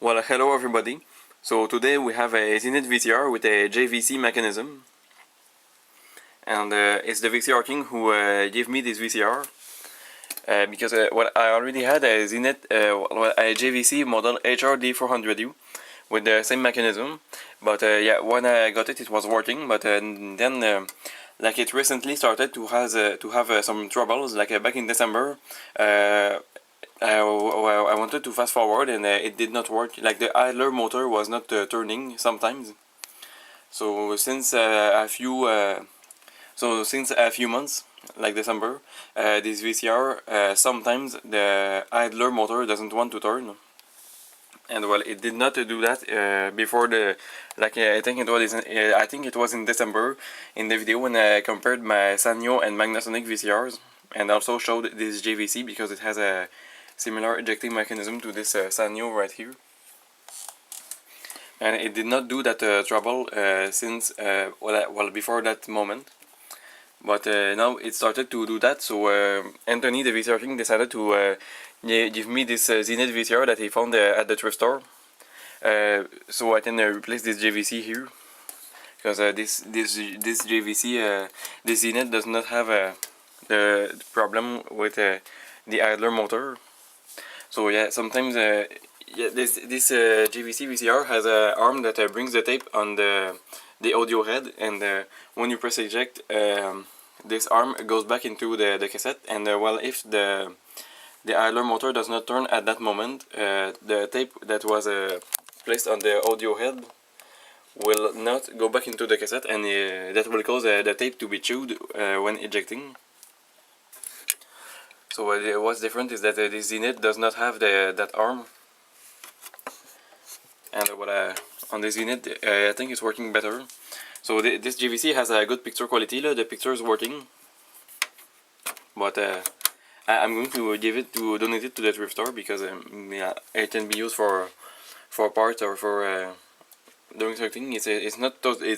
Well, hello everybody. So today we have a Zenith VCR with a JVC mechanism, and it's the VCR King who gave me this VCR because I already had a Zenith a JVC model HR-D400U with the same mechanism, but yeah, when I got it, it was working, but then like it recently started to have some troubles. Like back in December, I wanted to fast forward and it did not work. Like the idler motor was not turning sometimes. So since a few months, like December, this VCR sometimes the idler motor doesn't want to turn. And well, it did not do that before the I think it was in December in the video when I compared my Sanyo and Magnasonic VCRs, and also showed this JVC because it has a similar ejecting mechanism to this Sanyo right here, and it did not do that trouble since before that moment, but now it started to do that. So Anthony, the VCR King, decided to give me this Zenith VCR that he found at the thrift store, so I can replace this JVC here, because this JVC, this Zenith does not have the problem with the idler motor. So yeah, sometimes this JVC VCR has an arm that brings the tape on the audio head, and when you press eject, this arm goes back into the cassette, and if the idler motor does not turn at that moment, the tape that was placed on the audio head will not go back into the cassette, and that will cause the tape to be chewed when ejecting. So what's different is that this Zenith does not have that arm, and on the Zenith I think it's working better. So this JVC has a good picture quality. The picture is working, but I'm going to donate it to the thrift store, because yeah, it can be used for parts or for doing something. It's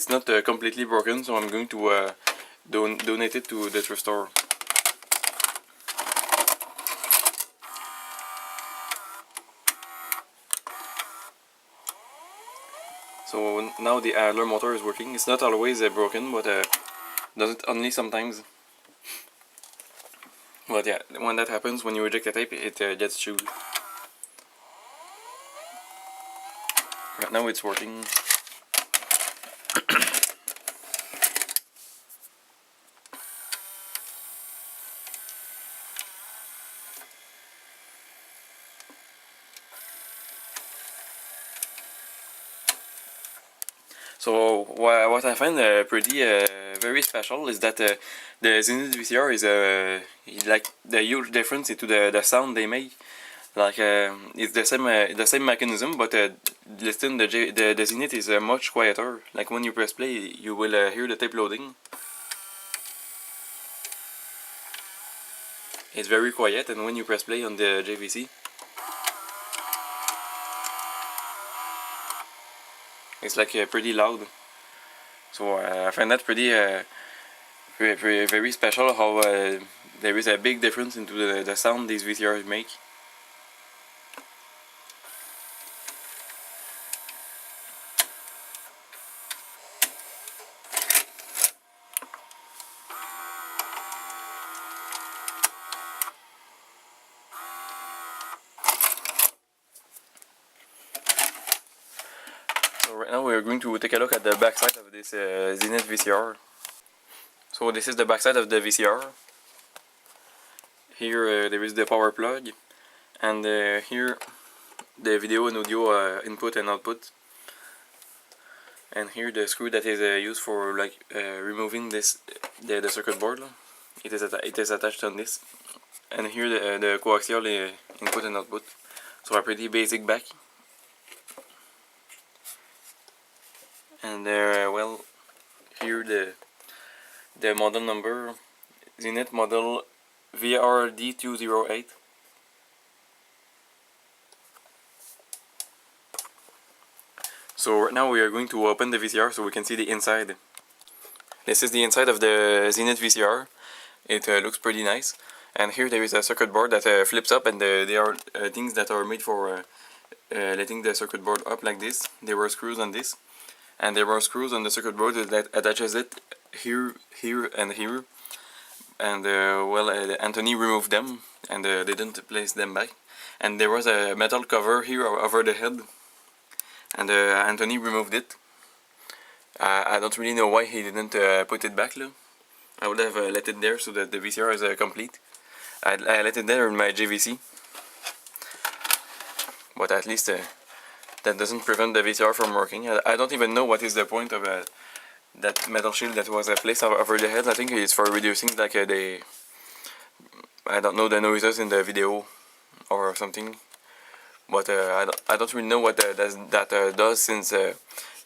not completely broken, so I'm going to donate it to the thrift store. So now the idler motor is working. It's not always broken, but does it only sometimes. But yeah, when that happens, when you eject the tape, it gets chewed. Right now it's working. So what I find very special is that the Zenith VCR is like the huge difference into the sound they make. Like it's the same mechanism, but listen, the Zenith is much quieter. Like when you press play, you will hear the tape loading. It's very quiet, and when you press play on the JVC, it's like pretty loud. So I find that pretty very special, how there is a big difference into the sound these VCRs make. So right now we are going to take a look at the backside of this Zenith VCR. So this is the backside of the VCR. Here there is the power plug, and here the video and audio input and output. And here the screw that is used for removing the circuit board. It is attached on this. And here the coaxial input and output. So a pretty basic back. And here the model number, Zenith model VRD208. So right now we are going to open the VCR so we can see the inside. This is the inside of the Zenith VCR. It looks pretty nice. And here there is a circuit board that flips up, and there are things that are made for letting the circuit board up like this. There were screws on this, and there were screws on the circuit board that attaches it here, here, and here. And Anthony removed them, and they didn't place them back. And there was a metal cover here over the head, and Anthony removed it. I don't really know why he didn't put it back. I would have let it there so that the VCR is complete. I let it there in my JVC, but at least that doesn't prevent the VCR from working. I don't even know what is the point of that metal shield that was placed over the head. I think it's for reducing like I don't know, the noises in the video or something. But I don't really know what that does, since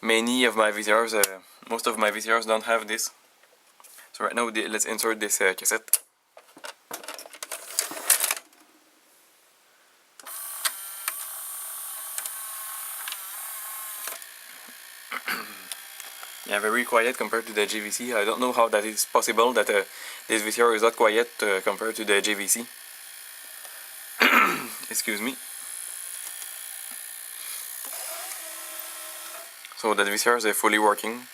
many of my VCRs, most of my VCRs don't have this. So right now let's insert this cassette. Yeah, very quiet compared to the JVC. I don't know how that is possible that this VCR is not quiet compared to the JVC. Excuse me. So the VCR is fully working.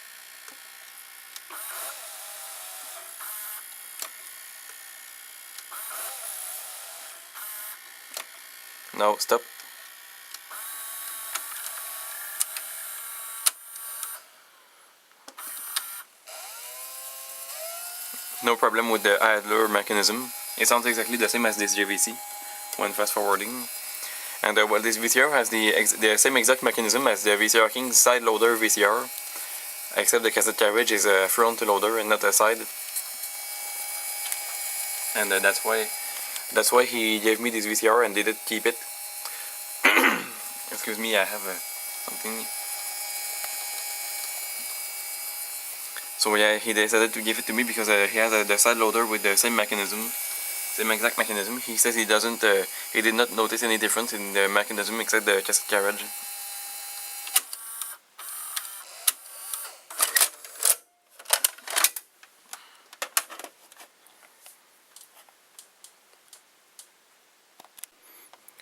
Now stop. No problem with the idler mechanism. It sounds exactly the same as this JVC when fast forwarding. And well, this VCR has the same exact mechanism as the VCR King side loader VCR, except the cassette carriage is a front loader and not a side. And that's why he gave me this VCR and didn't keep it. Excuse me, I have something. So yeah, he decided to give it to me because he has the side loader with the same mechanism, same exact mechanism. He says he did not notice any difference in the mechanism except the cassette carriage.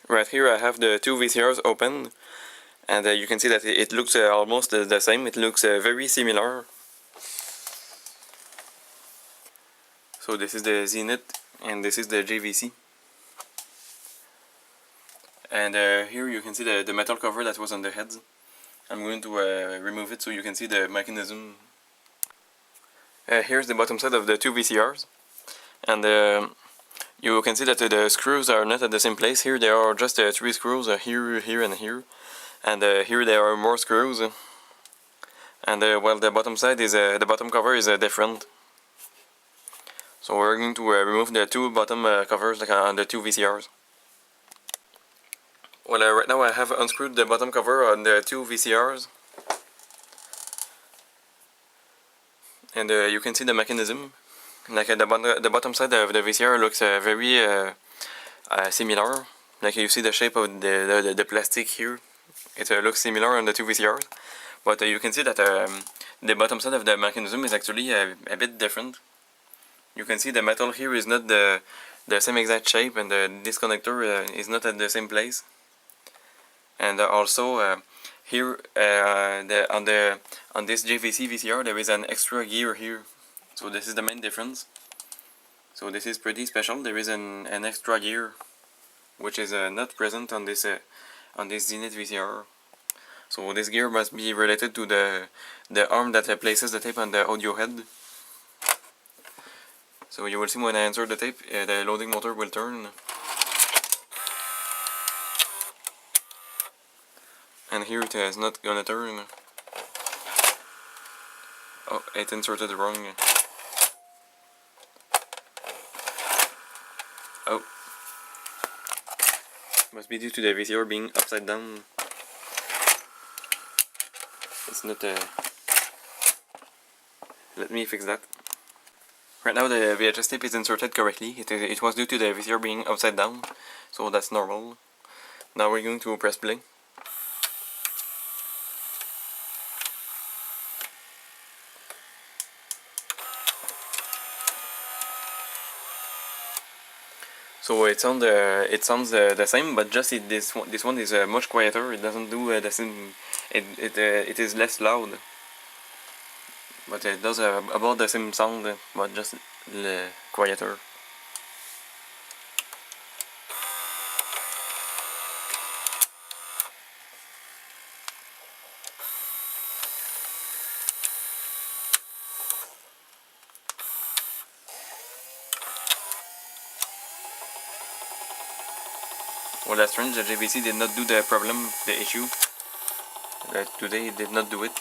Right here I have the two VCRs open, and you can see that it looks almost the same. It looks very similar. So this is the Zenith and this is the JVC. And here you can see the metal cover that was on the heads. I'm going to remove it so you can see the mechanism. Here's the bottom side of the two VCRs. And you can see that the screws are not at the same place. Here there are just 3 screws, here, here, and here. And here there are more screws. And well, the bottom side is the bottom cover is different. So we're going to remove the two bottom covers like on the two VCRs. Well, right now I have unscrewed the bottom cover on the two VCRs. And you can see the mechanism. Like the bottom side of the VCR looks very similar. Like you see the shape of the plastic here. It looks similar on the two VCRs. But you can see that the bottom side of the mechanism is actually a bit different. You can see the metal here is not the same exact shape, and the disconnector is not at the same place. And also here on this JVC VCR there is an extra gear here. So this is the main difference. So this is pretty special. There is an extra gear which is not present on this Zenith VCR. So this gear must be related to the arm that places the tape on the audio head. So you will see when I insert the tape, the loading motor will turn. And here it is not gonna turn. Oh, it inserted wrong. Oh. Must be due to the VCR being upside down. It's not let me fix that. Right now the VHS tape is inserted correctly. It was due to the VCR being upside down, so that's normal. Now we're going to press play. So it sounds the same, but just this one is much quieter. It doesn't do the same. It is less loud, but it does about the same sound, but just quieter. Well, that's strange. The JVC did not do the issue. Today it did not do it.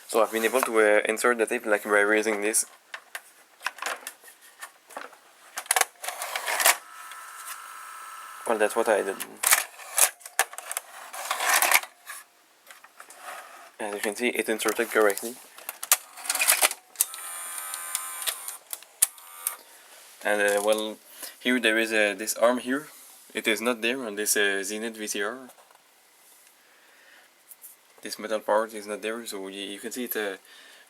So I've been able to insert the tape like by raising this. Well, that's what I did. As you can see, it inserted correctly. And well, here there is this arm here. It is not there on this Zenith VCR. This metal part is not there, so you can see it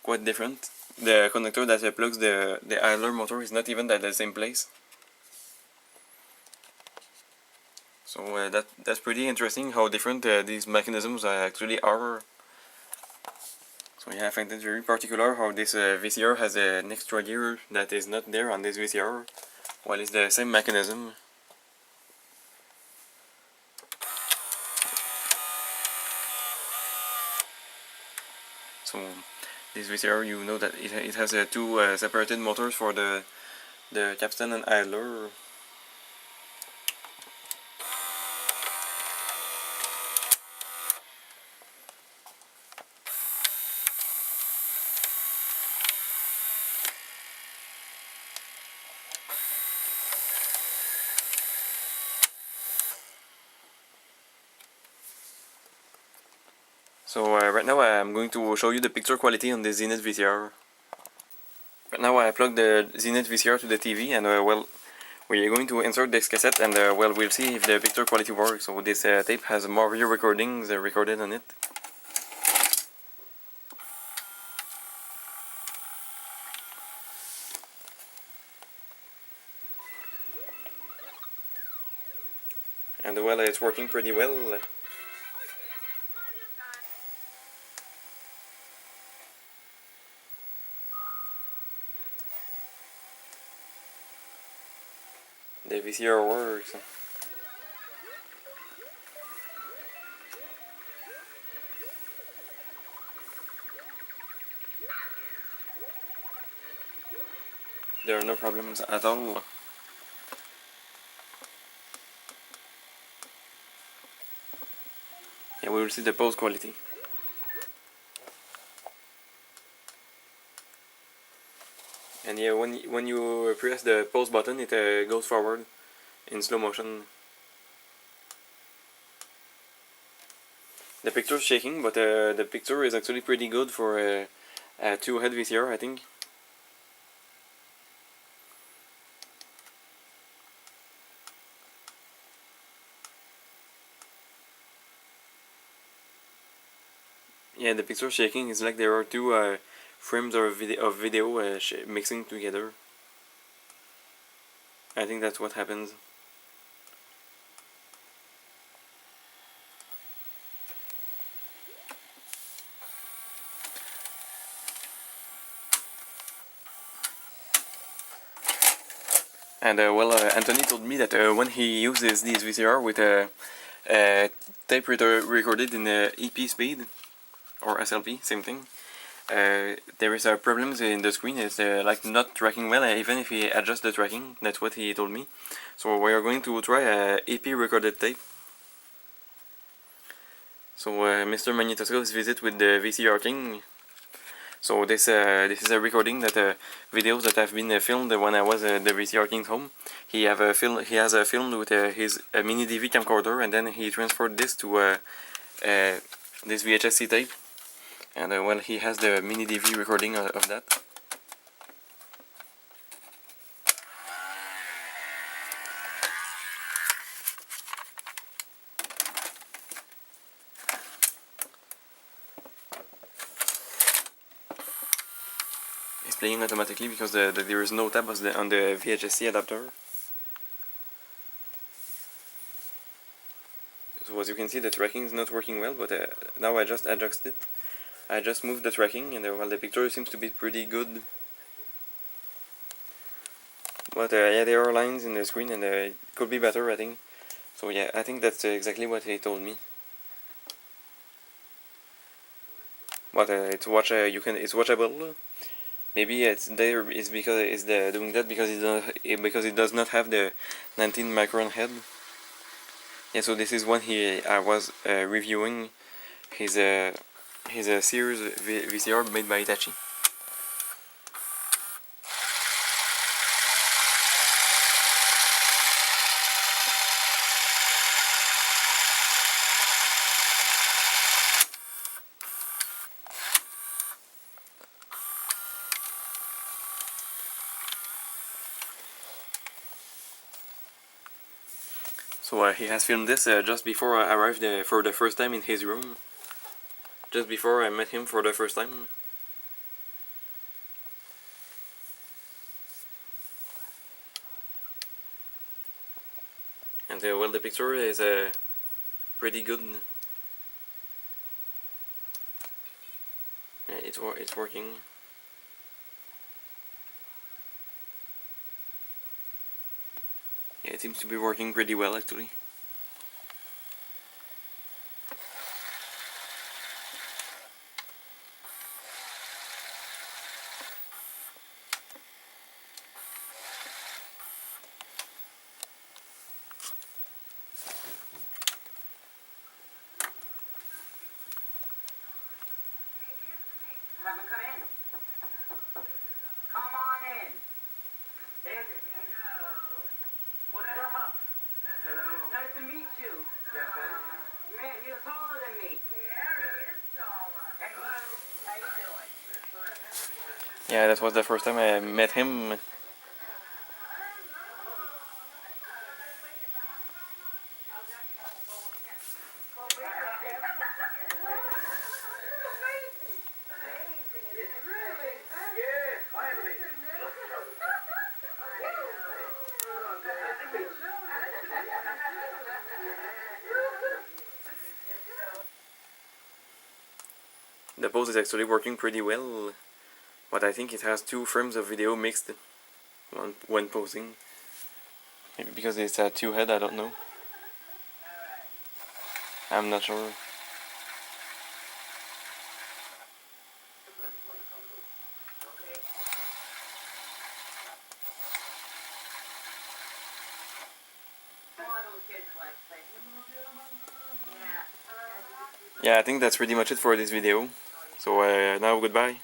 quite different. The connector that plugs the idler motor is not even at the same place. So that's pretty interesting how different these mechanisms actually are. So yeah, I find it very particular how this VCR has an extra gear that is not there on this VCR, while it's the same mechanism. So this VCR, you know that it has two separated motors for the capstan and idler. So right now I'm going to show you the picture quality on the Zenith VCR. Right now I plugged the Zenith VCR to the TV, and well, we are going to insert this cassette, and well, we'll see if the picture quality works. So this tape has more video recordings recorded on it. And well, it's working pretty well. The VCR works. There are no problems at all. Yeah, we will see the pose quality. And yeah, when you press the pause button, it goes forward in slow motion. The picture is shaking, but the picture is actually pretty good for a two-head VCR, I think. Yeah, the picture shaking is like there are two frames of video mixing together. I think that's what happens. And well, Anthony told me that when he uses these VCR with a tape recorded in EP speed, or SLP, same thing, there is problems in the screen. It's like not tracking well, even if he adjusts the tracking. That's what he told me. So we are going to try a EP recorded tape. So Mr. Magnetoscope's visit with the VCR King. So this is a recording that videos that have been filmed when I was at the VCR King's home. He has filmed with his mini DV camcorder, and then he transferred this to this VHS tape. And well, he has the mini DV recording of that. It's playing automatically because there is no tab on the VHSC adapter. So as you can see, the tracking is not working well, but now I just adjust it. I just moved the tracking, and well, the picture seems to be pretty good. But yeah, there are lines in the screen, and it could be better, I think. So yeah, I think that's exactly what he told me. But it's watchable. Maybe it's there is because it's doing that because it does not have the 19 micron head. Yeah, so this is one I was reviewing his Sears VCR made by Hitachi. So he has filmed this just before I arrived for the first time in his room. Just before I met him for the first time. And well, the picture is pretty good. Yeah, it's working. Yeah, it seems to be working pretty well actually. Have him come in. Come on in. There's hello. What's up? Hello. Nice to meet you. Yeah, man, you're taller than me. Yeah, he is taller. Hello. How you doing? Yeah, that was the first time I met him. The pose is actually working pretty well, but I think it has 2 frames of video mixed when posing. Maybe because it's a 2 head, I don't know. I'm not sure. Yeah, I think that's pretty much it for this video. So now goodbye.